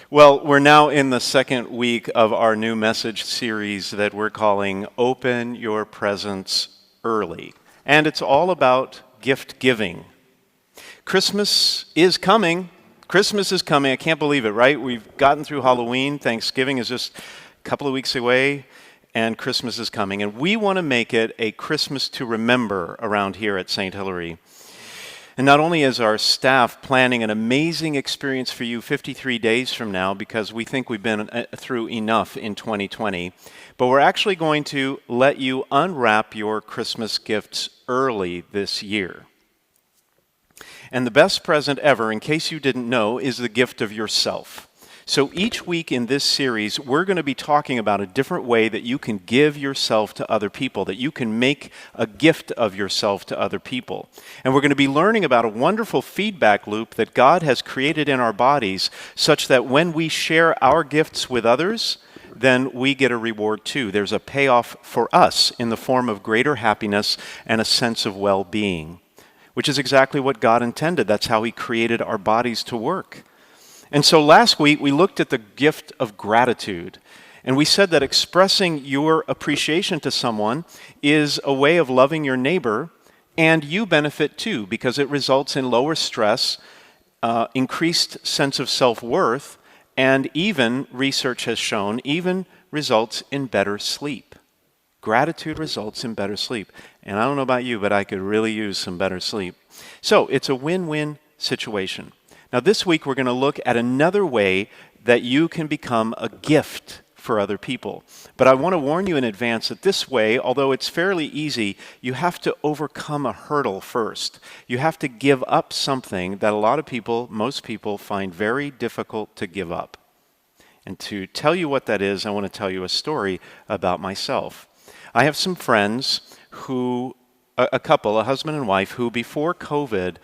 Well, we're now in the second week of our new message series that we're calling Open Your Presents Early. And it's all about gift giving. Christmas is coming. Christmas is coming. I can't believe it, right? We've gotten through Halloween. Thanksgiving is just a couple of weeks away, and Christmas is coming. And we want to make it a Christmas to remember around here at St. Hilary. And not only is our staff planning an amazing experience for you 53 days from now, because we think we've been through enough in 2020, but we're actually going to let you unwrap your Christmas gifts early this year. And the best present ever, in case you didn't know, is the gift of yourself. So each week in this series, we're going to be talking about a different way that you can give yourself to other people, that you can make a gift of yourself to other people. And we're going to be learning about a wonderful feedback loop that God has created in our bodies such that when we share our gifts with others, then we get a reward too. There's a payoff for us in the form of greater happiness and a sense of well-being, which is exactly what God intended. That's how He created our bodies to work. And so last week, we looked at the gift of gratitude. And we said that expressing your appreciation to someone is a way of loving your neighbor, and you benefit too, because it results in lower stress, increased sense of self-worth, and even, research has shown, even results in better sleep. Gratitude results in better sleep. And I don't know about you, but I could really use some better sleep. So it's a win-win situation. Now this week we're going to look at another way that you can become a gift for other people. But I want to warn you in advance that this way, although it's fairly easy, you have to overcome a hurdle first. You have to give up something that a lot of people, most people, find very difficult to give up. And to tell you what that is, I want to tell you a story about myself. I have some friends who, a couple, a husband and wife, who before COVID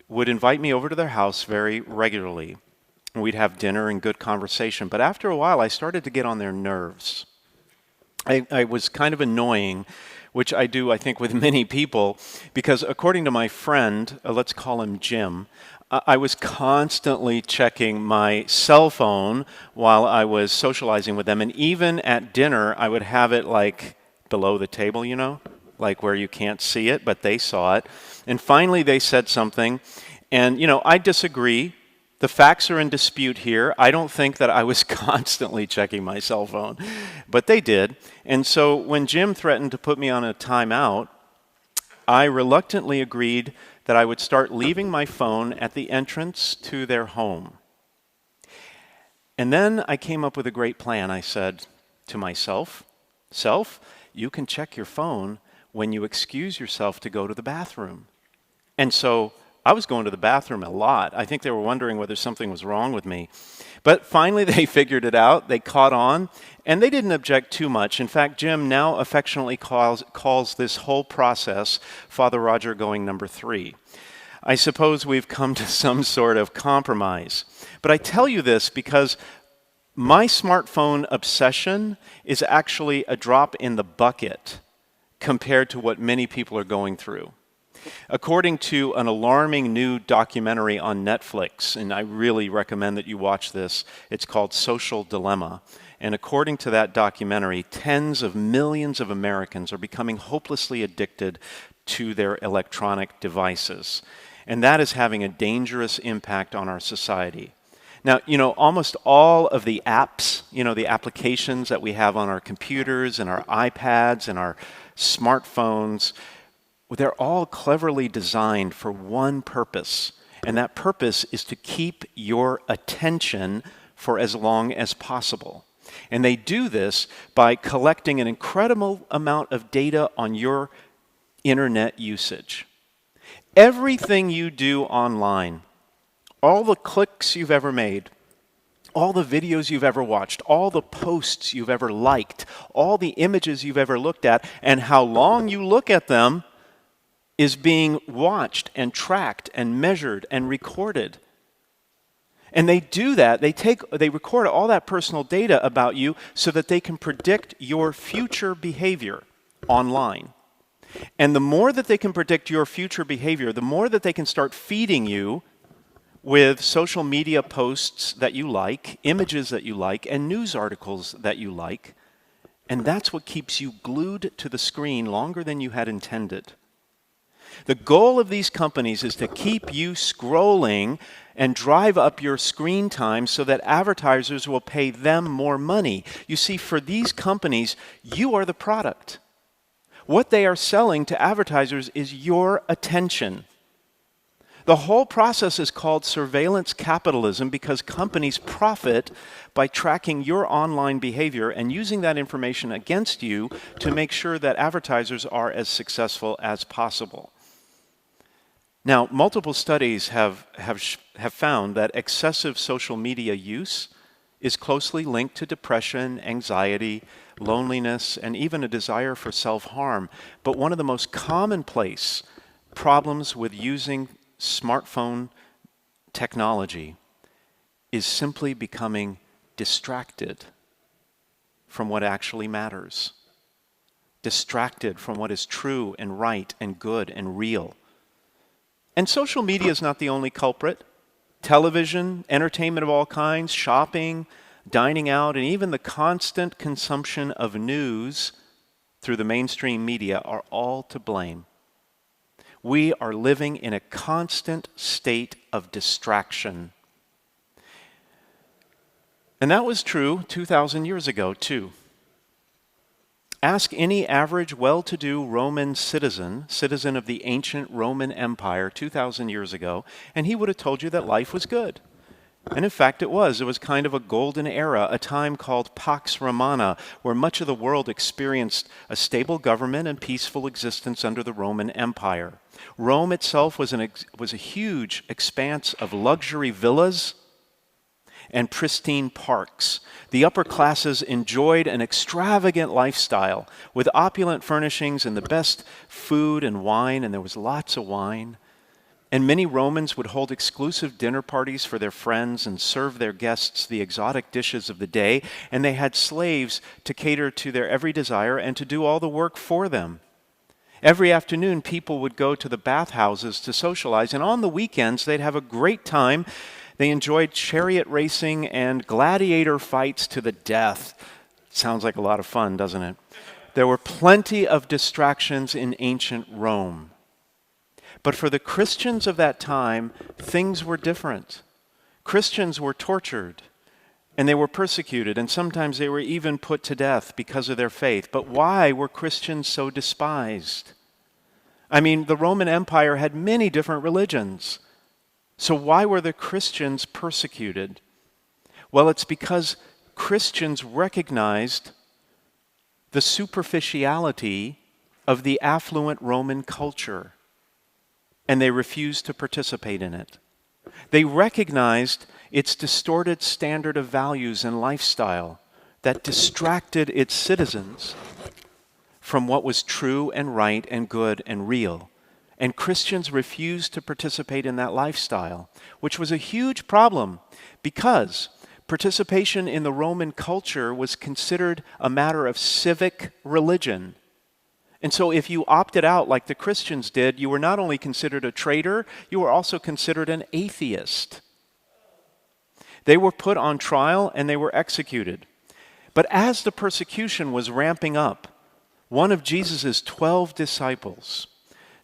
would invite me over to their house very regularly. We'd have dinner and good conversation. But after a while, I started to get on their nerves. I was kind of annoying, which I do, I think, with many people, because according to my friend, let's call him Jim, I was constantly checking my cell phone while I was socializing with them. And even at dinner, I would have it like below the table, you know? Like where you can't see it, but they saw it. And finally they said something, and I disagree. The facts are in dispute here. I don't think that I was constantly checking my cell phone, but they did. And so when Jim threatened to put me on a timeout, I reluctantly agreed that I would start leaving my phone at the entrance to their home. And then I came up with a great plan. I said to myself, "Self, you can check your phone when you excuse yourself to go to the bathroom." And so I was going to the bathroom a lot. I think they were wondering whether something was wrong with me. But finally they figured it out. They caught on, and they didn't object too much. In fact, Jim now affectionately calls this whole process Father Roger going number 3. I suppose we've come to some sort of compromise. But I tell you this because my smartphone obsession is actually a drop in the bucket compared to what many people are going through. According to an alarming new documentary on Netflix, and I really recommend that you watch this, it's called Social Dilemma. And according to that documentary, tens of millions of Americans are becoming hopelessly addicted to their electronic devices. And that is having a dangerous impact on our society. Now, almost all of the apps, the applications that we have on our computers and our iPads and our smartphones, they're all cleverly designed for one purpose. And that purpose is to keep your attention for as long as possible. And they do this by collecting an incredible amount of data on your internet usage. Everything you do online, all the clicks you've ever made, all the videos you've ever watched, all the posts you've ever liked, all the images you've ever looked at, and how long you look at them is being watched and tracked and measured and recorded. And they do that, they record all that personal data about you so that they can predict your future behavior online. And the more that they can predict your future behavior, the more that they can start feeding you with social media posts that you like, images that you like, and news articles that you like. And that's what keeps you glued to the screen longer than you had intended. The goal of these companies is to keep you scrolling and drive up your screen time so that advertisers will pay them more money. You see, for these companies, you are the product. What they are selling to advertisers is your attention. The whole process is called surveillance capitalism because companies profit by tracking your online behavior and using that information against you to make sure that advertisers are as successful as possible. Now, multiple studies have found that excessive social media use is closely linked to depression, anxiety, loneliness, and even a desire for self-harm. But one of the most commonplace problems with using smartphone technology is simply becoming distracted from what actually matters, distracted from what is true and right and good and real. And social media is not the only culprit. Television, entertainment of all kinds, shopping, dining out, and even the constant consumption of news through the mainstream media are all to blame. We are living in a constant state of distraction. And that was true 2,000 years ago, too. Ask any average well-to-do Roman citizen of the ancient Roman Empire 2,000 years ago, and he would have told you that life was good. And in fact, it was. It was kind of a golden era, a time called Pax Romana, where much of the world experienced a stable government and peaceful existence under the Roman Empire. Rome itself was a huge expanse of luxury villas and pristine parks. The upper classes enjoyed an extravagant lifestyle with opulent furnishings and the best food and wine, and there was lots of wine. And many Romans would hold exclusive dinner parties for their friends and serve their guests the exotic dishes of the day, and they had slaves to cater to their every desire and to do all the work for them. Every afternoon, people would go to the bathhouses to socialize, and on the weekends, they'd have a great time. They enjoyed chariot racing and gladiator fights to the death. Sounds like a lot of fun, doesn't it? There were plenty of distractions in ancient Rome. But for the Christians of that time, things were different. Christians were tortured, and they were persecuted, and sometimes they were even put to death because of their faith. But why were Christians so despised? I mean, the Roman Empire had many different religions. So why were the Christians persecuted? Well, it's because Christians recognized the superficiality of the affluent Roman culture, and they refused to participate in it. They recognized its distorted standard of values and lifestyle that distracted its citizens from what was true and right and good and real. And Christians refused to participate in that lifestyle, which was a huge problem because participation in the Roman culture was considered a matter of civic religion. And so if you opted out like the Christians did, you were not only considered a traitor, you were also considered an atheist. They were put on trial and they were executed. But as the persecution was ramping up, one of Jesus' 12 disciples,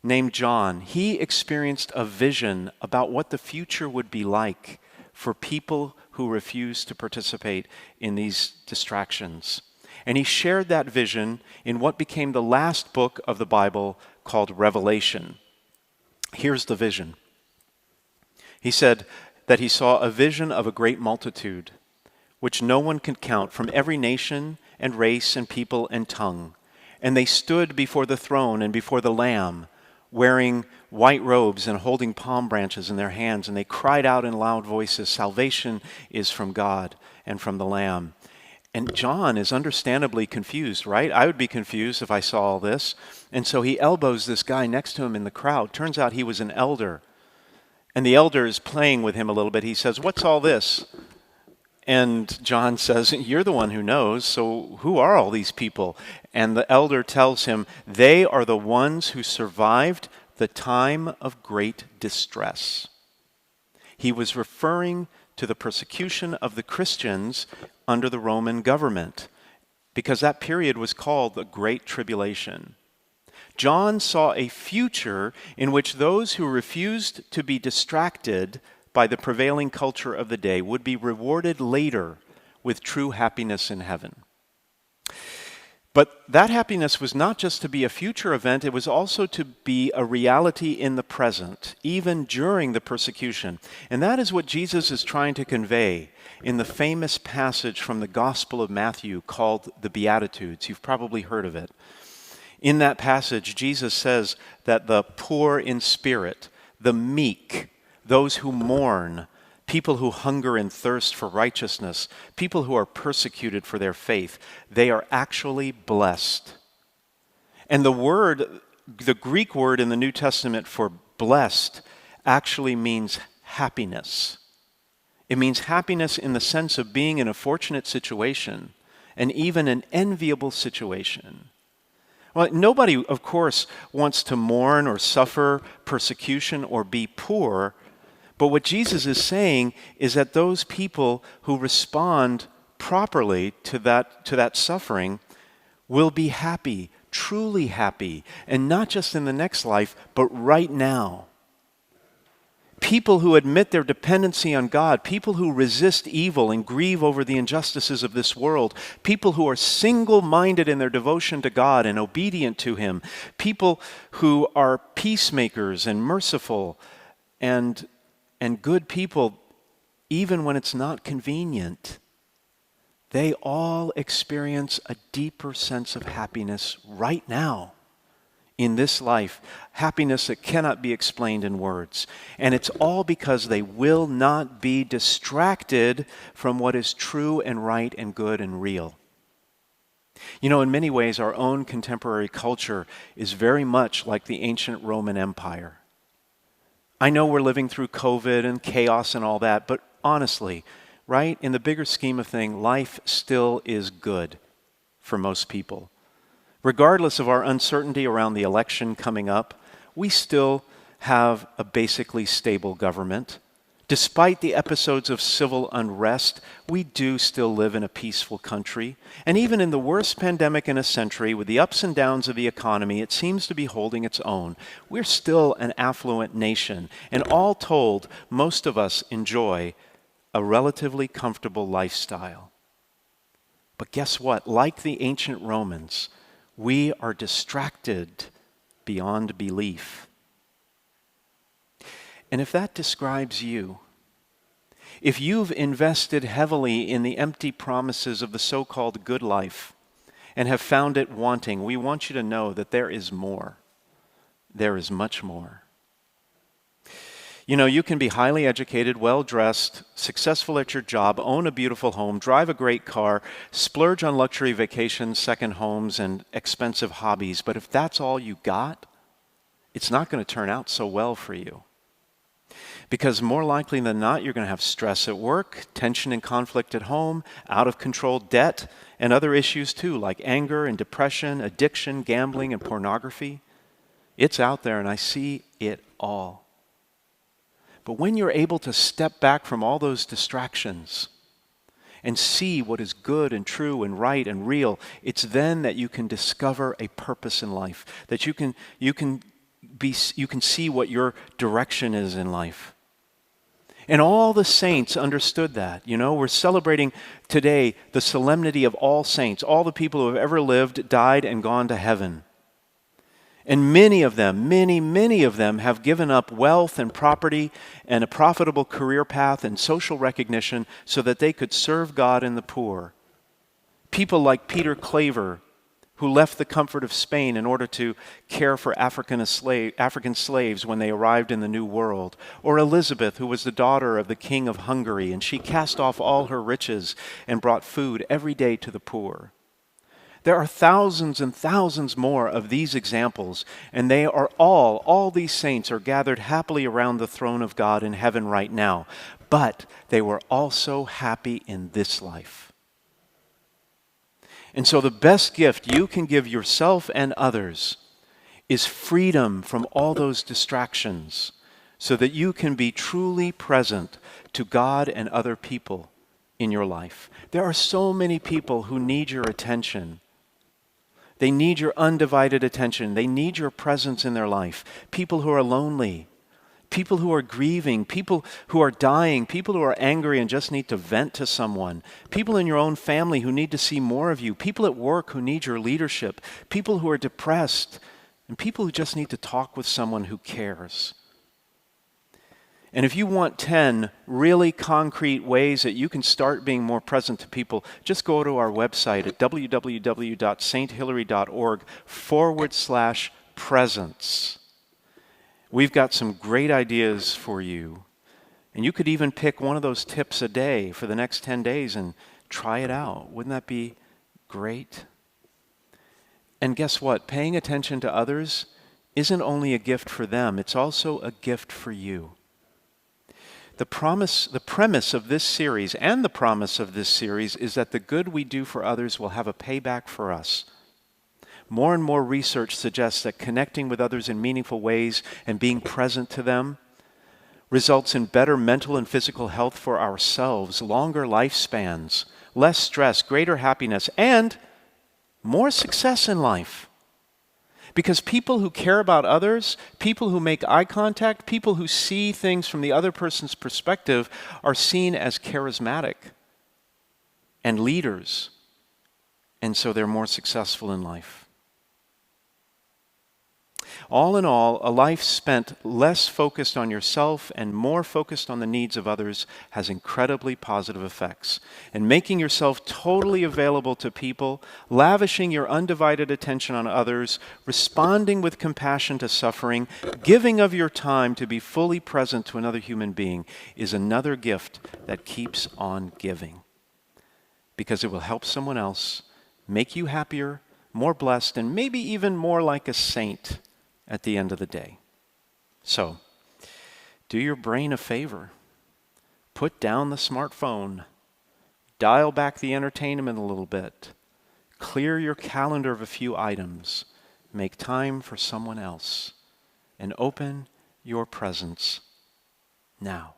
named John, he experienced a vision about what the future would be like for people who refused to participate in these distractions. And he shared that vision in what became the last book of the Bible called Revelation. Here's the vision. He said that he saw a vision of a great multitude, which no one could count, from every nation and race and people and tongue. And they stood before the throne and before the Lamb, wearing white robes and holding palm branches in their hands, and they cried out in loud voices, "Salvation is from God and from the Lamb." And John is understandably confused, right? I would be confused if I saw all this. And so he elbows this guy next to him in the crowd. Turns out he was an elder. And the elder is playing with him a little bit. He says, "What's all this?" And John says, "You're the one who knows, so who are all these people?" And the elder tells him, "They are the ones who survived the time of great distress." He was referring to the persecution of the Christians under the Roman government, because that period was called the Great Tribulation. John saw a future in which those who refused to be distracted by the prevailing culture of the day would be rewarded later with true happiness in heaven. But that happiness was not just to be a future event, it was also to be a reality in the present, even during the persecution. And that is what Jesus is trying to convey in the famous passage from the Gospel of Matthew called the Beatitudes. You've probably heard of it. In that passage, Jesus says that the poor in spirit, the meek, those who mourn, people who hunger and thirst for righteousness, people who are persecuted for their faith, they are actually blessed. And the Greek word in the New Testament for blessed actually means happiness. It means happiness in the sense of being in a fortunate situation and even an enviable situation. Well, nobody, of course, wants to mourn or suffer persecution or be poor. But what Jesus is saying is that those people who respond properly to that suffering will be happy, truly happy, and not just in the next life, but right now. People who admit their dependency on God, people who resist evil and grieve over the injustices of this world, people who are single-minded in their devotion to God and obedient to Him, people who are peacemakers and merciful and good people, even when it's not convenient, they all experience a deeper sense of happiness right now in this life, happiness that cannot be explained in words. And it's all because they will not be distracted from what is true and right and good and real. You know, in many ways, our own contemporary culture is very much like the ancient Roman Empire. I know we're living through COVID and chaos and all that, but honestly, right, in the bigger scheme of things, life still is good for most people. Regardless of our uncertainty around the election coming up, we still have a basically stable government. Despite the episodes of civil unrest, we do still live in a peaceful country. And even in the worst pandemic in a century, with the ups and downs of the economy, it seems to be holding its own. We're still an affluent nation. And all told, most of us enjoy a relatively comfortable lifestyle. But guess what? Like the ancient Romans, we are distracted beyond belief. And if that describes you, if you've invested heavily in the empty promises of the so-called good life and have found it wanting, we want you to know that there is more. There is much more. You know, you can be highly educated, well-dressed, successful at your job, own a beautiful home, drive a great car, splurge on luxury vacations, second homes, and expensive hobbies. But if that's all you got, it's not going to turn out so well for you. Because more likely than not, you're going to have stress at work, tension and conflict at home, out-of-control debt, and other issues too, like anger and depression, addiction, gambling, and pornography. It's out there, and I see it all. But when you're able to step back from all those distractions and see what is good and true and right and real, it's then that you can discover a purpose in life, that you can see what your direction is in life. And all the saints understood that. You know, we're celebrating today the solemnity of all saints, all the people who have ever lived, died, and gone to heaven. And many of them have given up wealth and property and a profitable career path and social recognition so that they could serve God and the poor. People like Peter Claver, who left the comfort of Spain in order to care for African slaves when they arrived in the New World. Or Elizabeth, who was the daughter of the King of Hungary, and she cast off all her riches and brought food every day to the poor. There are thousands and thousands more of these examples, and they are all these saints are gathered happily around the throne of God in heaven right now. But they were also happy in this life. And so the best gift you can give yourself and others is freedom from all those distractions, so that you can be truly present to God and other people in your life. There are so many people who need your attention. They need your undivided attention. They need your presence in their life. People who are lonely, people who are grieving, people who are dying, people who are angry and just need to vent to someone, people in your own family who need to see more of you, people at work who need your leadership, people who are depressed, and people who just need to talk with someone who cares. And if you want 10 really concrete ways that you can start being more present to people, just go to our website at www.sthilary.org/presence. We've got some great ideas for you. And you could even pick one of those tips a day for the next 10 days and try it out. Wouldn't that be great? And guess what? Paying attention to others isn't only a gift for them, it's also a gift for you. The premise of this series and the promise of this series is that the good we do for others will have a payback for us. More and more research suggests that connecting with others in meaningful ways and being present to them results in better mental and physical health for ourselves, longer lifespans, less stress, greater happiness, and more success in life. Because people who care about others, people who make eye contact, people who see things from the other person's perspective are seen as charismatic and leaders, and so they're more successful in life. All in all, a life spent less focused on yourself and more focused on the needs of others has incredibly positive effects. And making yourself totally available to people, lavishing your undivided attention on others, responding with compassion to suffering, giving of your time to be fully present to another human being is another gift that keeps on giving. Because it will help someone else, make you happier, more blessed, and maybe even more like a saint at the end of the day. So, do your brain a favor. Put down the smartphone. Dial back the entertainment a little bit. Clear your calendar of a few items. Make time for someone else. And open your presence now.